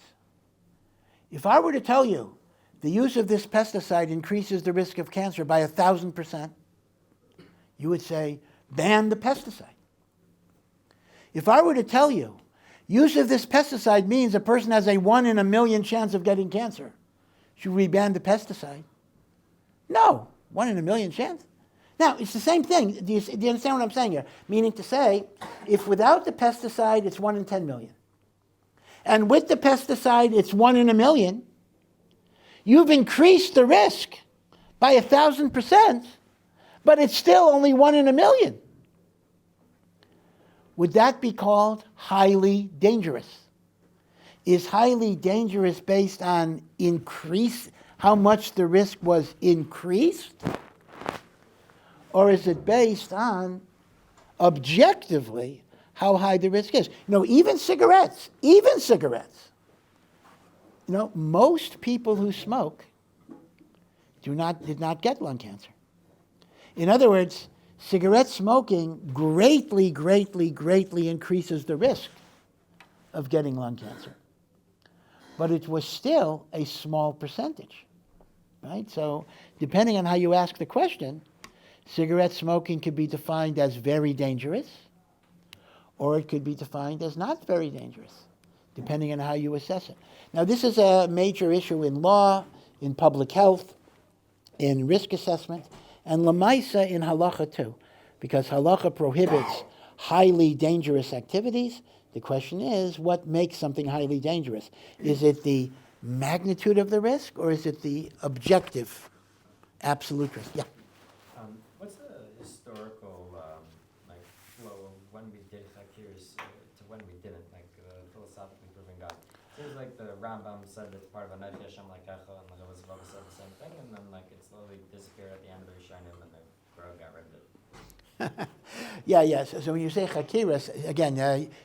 If I were to tell you the use of this pesticide increases the risk of cancer by 1,000%, you would say, ban the pesticide. If I were to tell you use of this pesticide means a person has a 1 in a million chance of getting cancer. Should we ban the pesticide? No, 1 in a million chance. Now, it's the same thing. Do you understand what I'm saying here? Meaning to say, if without the pesticide, it's 1 in 10 million. And with the pesticide, it's 1 in a million. You've increased the risk by 1,000%, but it's still only 1 in a million. Would that be called highly dangerous? Is highly dangerous based on how much the risk was increased? Or is it based on, objectively, how high the risk is? Even cigarettes, most people who smoke did not get lung cancer. In other words, cigarette smoking greatly, greatly, greatly increases the risk of getting lung cancer. But it was still a small percentage, right? So depending on how you ask the question, cigarette smoking could be defined as very dangerous, or it could be defined as not very dangerous, depending on how you assess it. Now, this is a major issue in law, in public health, in risk assessment, and lamaisa in halacha too, because halacha prohibits highly dangerous activities. The question is, what makes something highly dangerous? Is it the magnitude of the risk, or is it the objective, absolute risk? Yeah. What's the historical flow of when we did Chakiras to when we didn't, philosophically proving God? It seems like the Rambam said it's part of a Nefesh Hashem like Echa, and the Rebbe said the same thing, and then it slowly disappeared at the end of the Rishonim, and the Grove got rid of it. Yes. So when you say Chakira, again,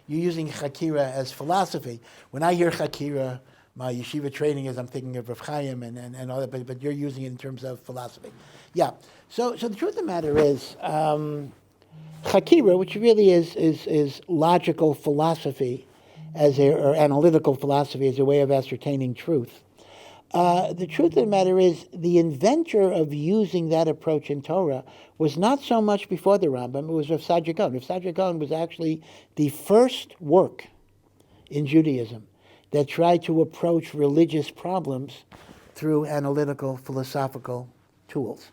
you're using Chakira as philosophy. When I hear Chakira, my yeshiva training is I'm thinking of Rav Chaim and all that, but you're using it in terms of philosophy. Yeah. So the truth of the matter is, Chakira, which really is logical philosophy, or analytical philosophy as a way of ascertaining truth. The truth of the matter is, the inventor of using that approach in Torah was not so much before the Rambam, it was Rav Saadia Gaon. Rav Saadia Gaon was actually the first work in Judaism that tried to approach religious problems through analytical, philosophical tools.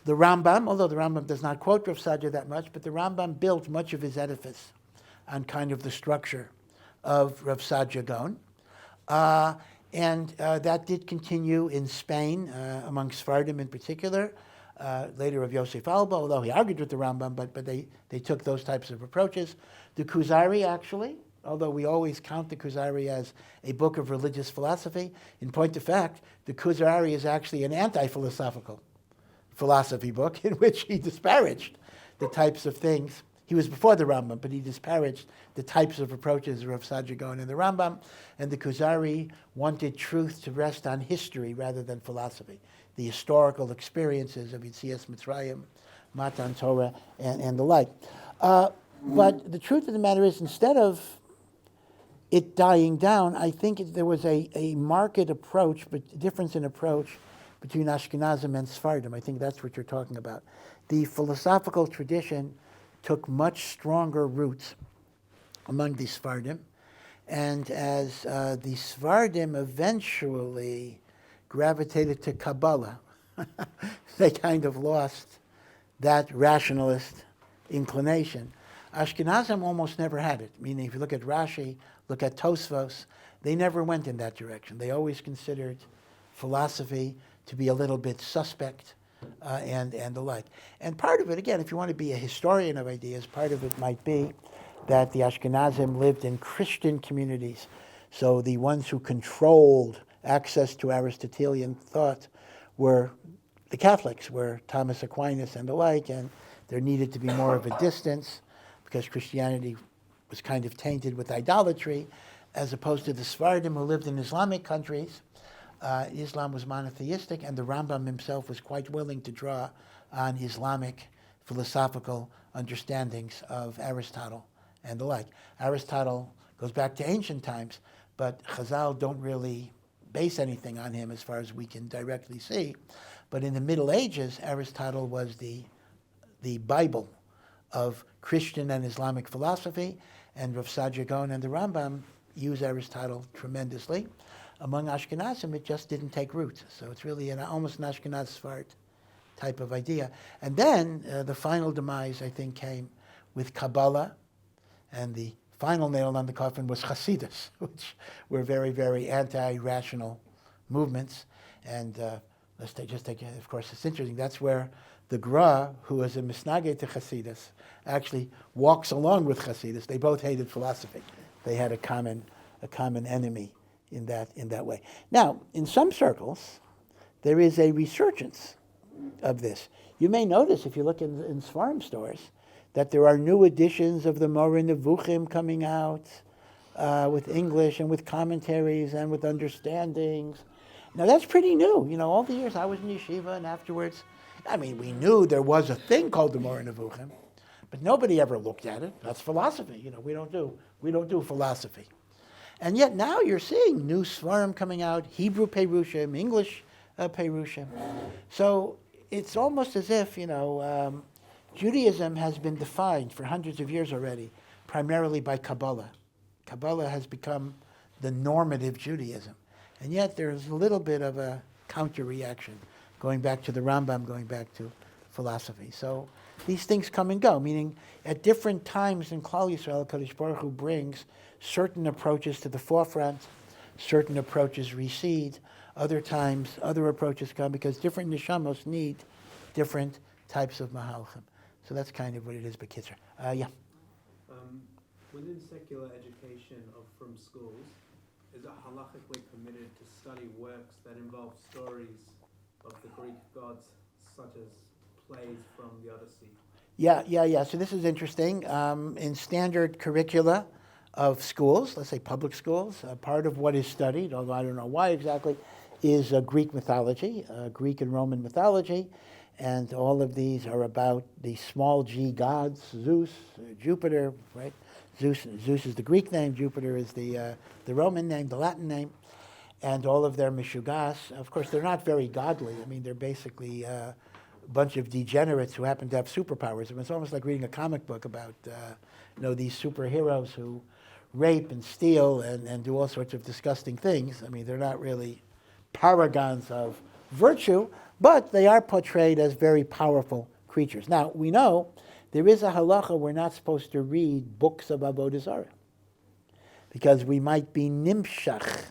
The Rambam, although the Rambam does not quote Rav Saadia that much, but the Rambam built much of his edifice on kind of the structure of Rav Saadia Gaon. And that did continue in Spain, among Sephardim in particular, later of Yosef Alba, although he argued with the Rambam, but they took those types of approaches. The Kuzari, actually, although we always count the Kuzari as a book of religious philosophy, in point of fact, the Kuzari is actually an anti-philosophical philosophy book in which he disparaged the types of things. He was before the Rambam, but he disparaged the types of approaches of Rav Saadia Gaon and the Rambam. And the Kuzari wanted truth to rest on history rather than philosophy. The historical experiences of Yetzias Mitzrayim, Matan Torah, and the like. But the truth of the matter is, instead of it dying down, I think there was a marked approach, but difference in approach between Ashkenazim and Sephardim. I think that's what you're talking about. The philosophical tradition took much stronger roots among the Sephardim, and as the Sephardim eventually gravitated to Kabbalah, they kind of lost that rationalist inclination. Ashkenazim almost never had it, meaning if you look at Rashi, look at Tosfos, they never went in that direction. They always considered philosophy to be a little bit suspect, and the like. And part of it, again, if you want to be a historian of ideas, part of it might be that the Ashkenazim lived in Christian communities. So the ones who controlled access to Aristotelian thought were the Catholics, were Thomas Aquinas and the like, and there needed to be more of a distance because Christianity was kind of tainted with idolatry, as opposed to the Sephardim who lived in Islamic countries. Islam was monotheistic, and the Rambam himself was quite willing to draw on Islamic philosophical understandings of Aristotle and the like. Aristotle goes back to ancient times, but Chazal don't really base anything on him as far as we can directly see. But in the Middle Ages, Aristotle was the Bible of Christian and Islamic philosophy, and Rav Saadia Gaon and the Rambam use Aristotle tremendously. Among Ashkenazim, it just didn't take root. So it's really almost an Ashkenaz Sfard type of idea. And then the final demise, I think, came with Kabbalah, and the final nail on the coffin was Hasidus, which were very, very anti-rational movements. And just take, of course, it's interesting. That's where the Gra, who was a misnage to Hasidus, actually walks along with Hasidus. They both hated philosophy. They had a common enemy in that way. Now, in some circles, there is a resurgence of this. You may notice if you look in Sfarim stores that there are new editions of the Moreh Nevuchim coming out with English and with commentaries and with understandings. Now that's pretty new. You know, all the years I was in yeshiva and afterwards, I mean, we knew there was a thing called the Moreh Nevuchim, but nobody ever looked at it. That's philosophy. You know, we don't do philosophy. And yet now you're seeing new Sfarim coming out, Hebrew Perushim, English Perushim. So it's almost as if, Judaism has been defined for hundreds of years already, primarily by Kabbalah. Kabbalah has become the normative Judaism. And yet there's a little bit of a counter-reaction, going back to the Rambam, going back to philosophy. So these things come and go, meaning at different times in Klal Yisrael, HaKadosh Baruch Hu brings certain approaches to the forefront, certain approaches recede, other times other approaches come because different neshamos need different types of mahalchim. So that's kind of what it is, Bekitzer. Yeah. Within secular education from schools, is it halachically permitted to study works that involve stories of the Greek gods, such as plays from the Odyssey? Yeah. So this is interesting. In standard curricula of schools, let's say public schools, part of what is studied, although I don't know why exactly, is Greek mythology, Greek and Roman mythology. And all of these are about the small g gods, Zeus, Jupiter, right? Zeus is the Greek name, Jupiter is the Roman name, the Latin name, and all of their mishugas. Of course, they're not very godly. I mean, they're basically a bunch of degenerates who happen to have superpowers. I mean, it's almost like reading a comic book about these superheroes who rape and steal and do all sorts of disgusting things. I mean, they're not really paragons of virtue, but they are portrayed as very powerful creatures. Now, we know there is a halacha we're not supposed to read books of Avodah Zarah because we might be nimshach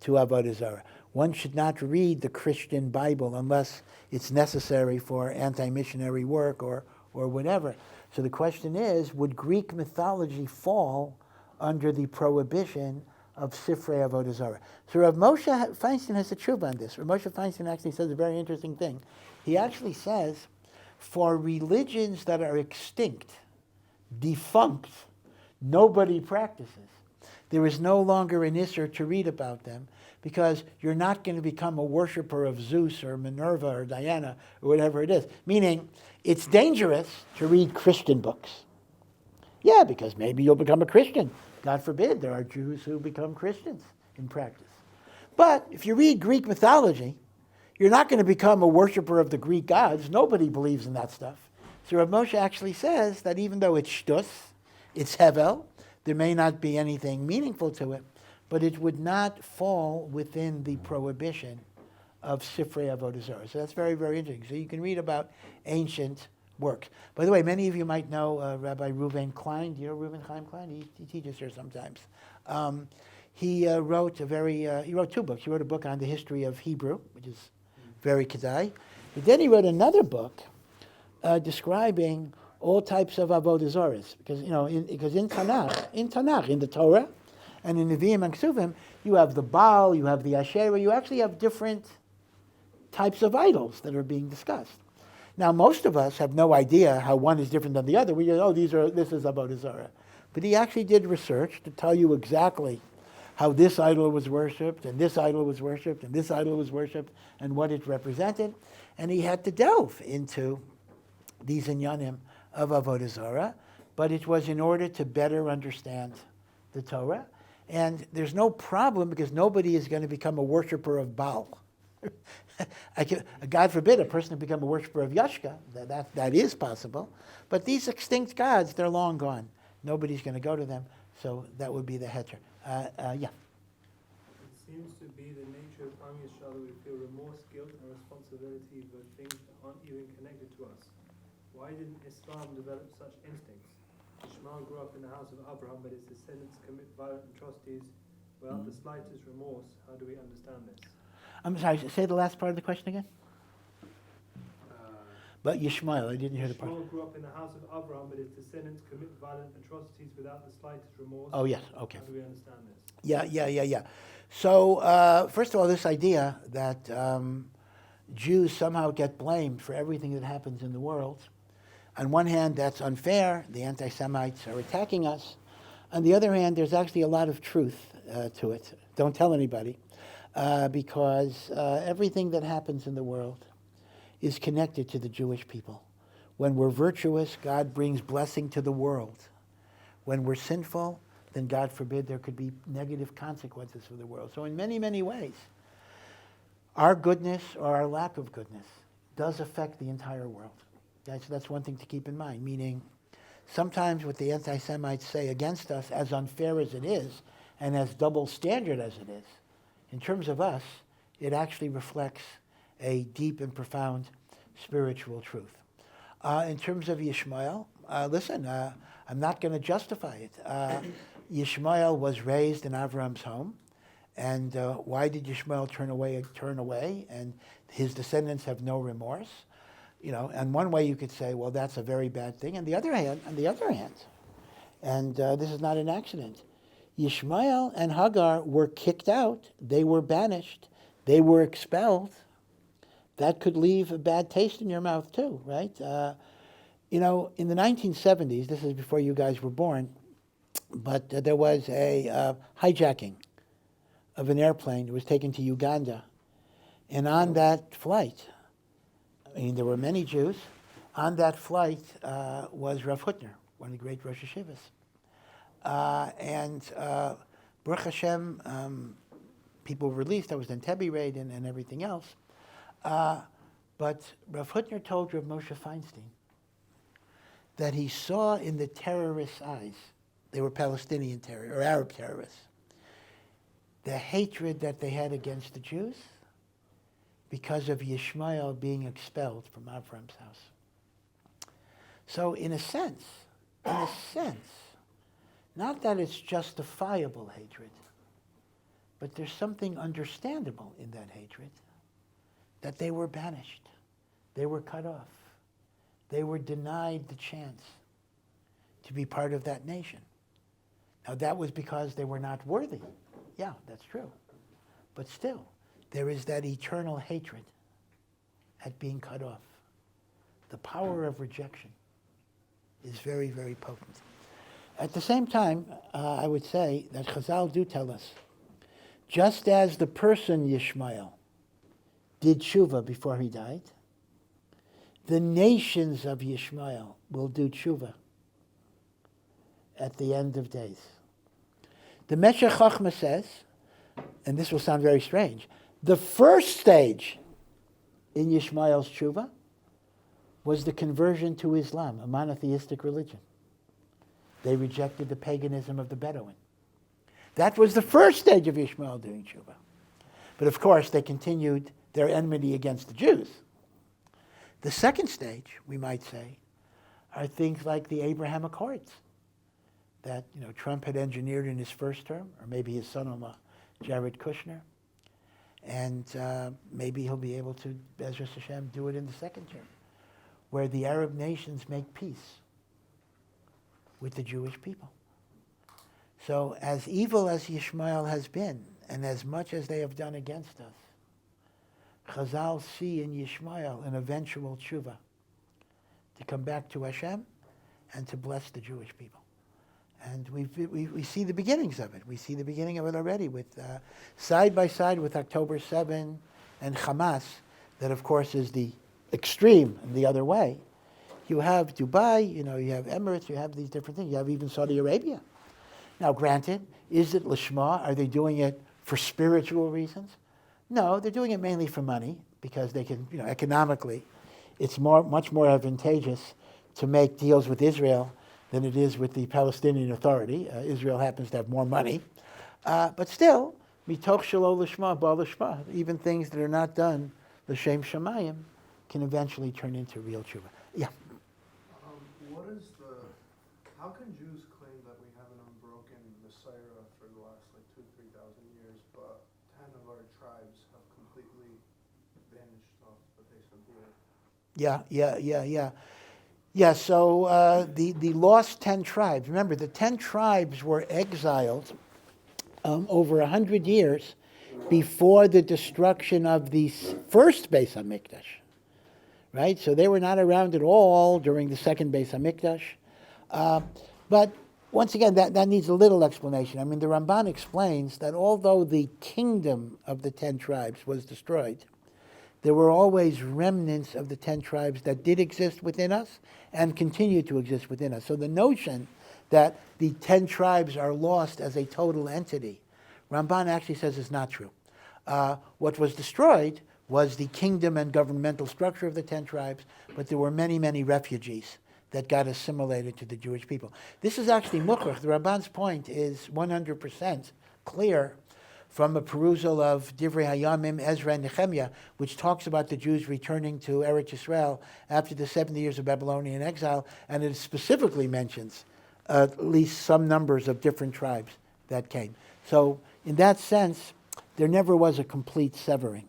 to Avodah Zarah. One should not read the Christian Bible unless it's necessary for anti-missionary work or whatever. So the question is, would Greek mythology fall under the prohibition of Sifrei Avodah Zarah? So Rav Moshe Feinstein has a tshuva on this. Rav Moshe Feinstein actually says a very interesting thing. He actually says, for religions that are extinct, defunct, nobody practices, there is no longer an issur to read about them because you're not going to become a worshiper of Zeus or Minerva or Diana or whatever it is. Meaning, it's dangerous to read Christian books. Yeah, because maybe you'll become a Christian. God forbid, there are Jews who become Christians in practice. But if you read Greek mythology, you're not going to become a worshiper of the Greek gods. Nobody believes in that stuff. So Rav Moshe actually says that even though it's shtus, it's hevel, there may not be anything meaningful to it, but it would not fall within the prohibition of Sifrei Avodah Zarah. So that's very, very interesting. So you can read about ancient works. By the way, many of you might know Rabbi Reuven Klein. Do you know Reuven Chaim Klein? He teaches here sometimes. He wrote two books. He wrote a book on the history of Hebrew, which is very kedai. But then he wrote another book describing all types of avodah zarahs, because in Tanakh, in the Torah, and in Nevi'im and Ksuvim, you have the Baal, you have the Asherah, you actually have different types of idols that are being discussed. Now, most of us have no idea how one is different than the other. We go, this is avodah zarah. But he actually did research to tell you exactly how this idol was worshipped, and this idol was worshipped, and this idol was worshipped, and what it represented. And he had to delve into these inyanim of avodah zarah, but it was in order to better understand the Torah. And there's no problem because nobody is going to become a worshiper of Baal. God forbid a person become a worshiper of Yashka. That is possible. But these extinct gods, they're long gone. Nobody's going to go to them. So that would be the heter. Yeah. It seems to be the nature of Am Yisrael that we feel remorse, guilt, and responsibility for things that aren't even connected to us. Why didn't Islam develop such instincts? Yishmael grew up in the house of Avraham, but his descendants commit violent atrocities without the slightest remorse. How do we understand this? I'm sorry, say the last part of the question again. But Yishmael, I didn't hear the part. Yishmael grew up in the house of Avraham, but his descendants commit violent atrocities without the slightest remorse. Oh, yes, okay. How do we understand this? Yeah. So, first of all, this idea that Jews somehow get blamed for everything that happens in the world. On one hand, that's unfair. The anti-Semites are attacking us. On the other hand, there's actually a lot of truth to it. Don't tell anybody. Because everything that happens in the world is connected to the Jewish people. When we're virtuous, God brings blessing to the world. When we're sinful, then God forbid there could be negative consequences for the world. So in many, many ways, our goodness or our lack of goodness does affect the entire world. That's one thing to keep in mind, meaning sometimes what the anti-Semites say against us, as unfair as it is, and as double standard as it is, in terms of us, it actually reflects a deep and profound spiritual truth. In terms of Yishmael, listen, I'm not going to justify it. Yishmael was raised in Avraham's home, and why did Yishmael turn away, and his descendants have no remorse? And one way you could say, well, that's a very bad thing. On the other hand, and this is not an accident, Yishmael and Hagar were kicked out. They were banished. They were expelled. That could leave a bad taste in your mouth too, right? In the 1970s, this is before you guys were born, but there was a hijacking of an airplane. It was taken to Uganda. And on that flight, there were many Jews. On that flight was Rav Hutner, one of the great Rosh Hashivas. And Baruch Hashem, people were released. I was in Entebbe raid and everything else. But Rav Hutner told Rav Moshe Feinstein that he saw in the terrorists' eyes, they were Palestinian terrorists or Arab terrorists, the hatred that they had against the Jews because of Yishmael being expelled from Avraham's house. So in a sense, not that it's justifiable hatred, but there's something understandable in that hatred, that they were banished, they were cut off, they were denied the chance to be part of that nation. Now that was because they were not worthy. Yeah, that's true. But still, there is that eternal hatred at being cut off. The power of rejection is very, very potent. At the same time, I would say that Chazal do tell us, just as the person Yishmael did tshuva before he died, the nations of Yishmael will do tshuva at the end of days. The Meshech Chochmah says, and this will sound very strange, the first stage in Yishmael's tshuva was the conversion to Islam, a monotheistic religion. They rejected the paganism of the Bedouin. That was the first stage of Yishmael doing tshuva. But of course, they continued their enmity against the Jews. The second stage, we might say, are things like the Abraham Accords that Trump had engineered in his first term, or maybe his son-in-law, Jared Kushner. And maybe he'll be able to, Bezras Hashem, do it in the second term, where the Arab nations make peace with the Jewish people. So as evil as Yishmael has been, and as much as they have done against us, Chazal see in Yishmael an eventual tshuva to come back to Hashem and to bless the Jewish people. And we see the beginnings of it. We see the beginning of it already with side by side with October 7 and Hamas, that of course is the extreme the other way. You have Dubai, you have Emirates, you have these different things. You have even Saudi Arabia. Now granted, is it Lishma? Are they doing it for spiritual reasons? No, they're doing it mainly for money because they can, economically, it's much more advantageous to make deals with Israel than it is with the Palestinian Authority. Israel happens to have more money. But still, mitoch shelo lishma ba lishma, even things that are not done l'shem shamayim can eventually turn into real tshuva. Yeah. How can Jews claim that we have an unbroken mesorah for the last 2,000-3,000 years, but 10 of our tribes have completely vanished off the face of the earth? Yeah, so the lost 10 tribes, remember the 10 tribes were exiled over 100 years before the destruction of the first Beis HaMikdash, right? So they were not around at all during the second Beis HaMikdash. But once again, that needs a little explanation. I mean, the Ramban explains that although the kingdom of the 10 tribes was destroyed, there were always remnants of the 10 tribes that did exist within us and continue to exist within us. So the notion that the 10 tribes are lost as a total entity, Ramban actually says is not true. What was destroyed was the kingdom and governmental structure of the 10 tribes, but there were many, many refugees that got assimilated to the Jewish people. This is actually mukhrach. The Ramban's point is 100% clear from a perusal of Divrei Hayamim, Ezra, and Nehemiah, which talks about the Jews returning to Eretz Yisrael after the 70 years of Babylonian exile, and it specifically mentions at least some numbers of different tribes that came. So in that sense, there never was a complete severing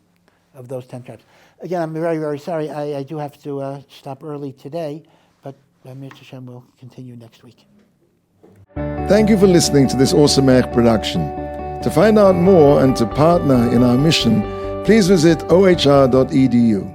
of those 10 tribes. Again, I'm very, very sorry. I do have to stop early today, but Mitzvah Hashem will continue next week. Thank you for listening to this Awesome Ech production. To find out more and to partner in our mission, please visit ohr.edu.